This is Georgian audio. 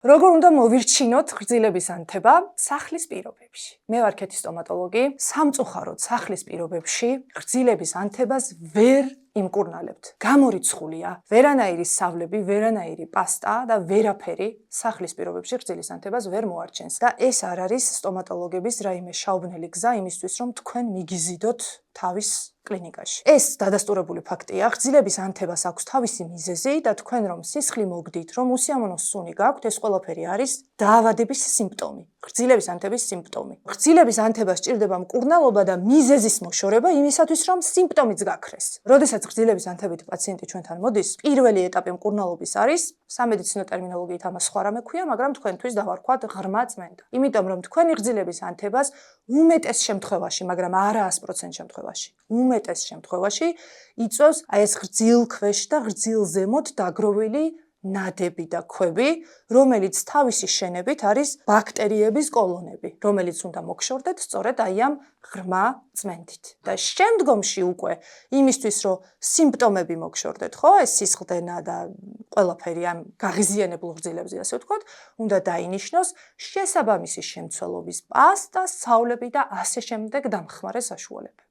როგორ უნდა მოვირჩინოთ ღრძილების ანთება სახლის პირობებში? მე ვარ ქეთი სტომატოლოგი, სამწუხაროდ სახლის პირობებში ღრძილების ანთებას ვერ იმკურნალებთ. გამორიცხულია ვერანაირი სავლები, ვერანაირი პასტა და ვერაფერი სახლის პირობებში ღრძილის ანთებას ვერ მოარჩენს. და ეს არ არის სტომატოლოგების რაიმე შაუბნელი გზა იმისთვის, რომ თქვენ მიგიზიდოთ თავის კლინიკაში. ეს დადასტურებული ფაქტია, ღრძილების ანთებას აქვს თავისი მიზეზი და თქვენ რომ სისხლი მოგდით, რომ უსიამოვნო სუნი გაქვთ, ეს ყველაფერი არის დაავადების სიმპტომი. ღრძილების ანთების სიმპტომი. ღრძილების ანთებას სჭირდება მკურნალობა და მიზეზის მოშორება იმისათვის, რომ სიმპტომიც გაქრეს. როდესაც ღრძილების ანთებით პაციენტი ჩვენთან მოდის, პირველი ეტაპი მკურნალობის არის, სამედიცინო ტერმინოლოგიით ამას სხვა რამე ქვია, მაგრამ თქვენთვის დავარქვათ ღრმა წმენდა. იმიტომ რომ თქვენი ღრძილების ანთებას უმეტეს შემთხვევაში, მაგრამ არა 100% შემთხვევაში, უმეტეს შემთხვევაში იწვევს აი ეს ღრძილქვეშ და ღრძილზემოთ დაგროვილი ნადები და ქვები, რომელიც თავისი შენებით არის ბაქტერიების კოლონები, რომელიც უნდა მოგშორდეთ სწორედ აი ამ ღრმა წმენდით. და შემდგომში უკვე იმისთვის, რომ სიმპტომები მოგშორდეთ, ხო, ეს სისხლდენა და ყველაფერი ამ გაღიზიანებულ ღრძილებზე, ასე ვთქვათ, უნდა დაინიშნოს შესაბამისი შემცველობის პასტა, სავლები და ასე შემდეგ დამხმარე საშუალებები.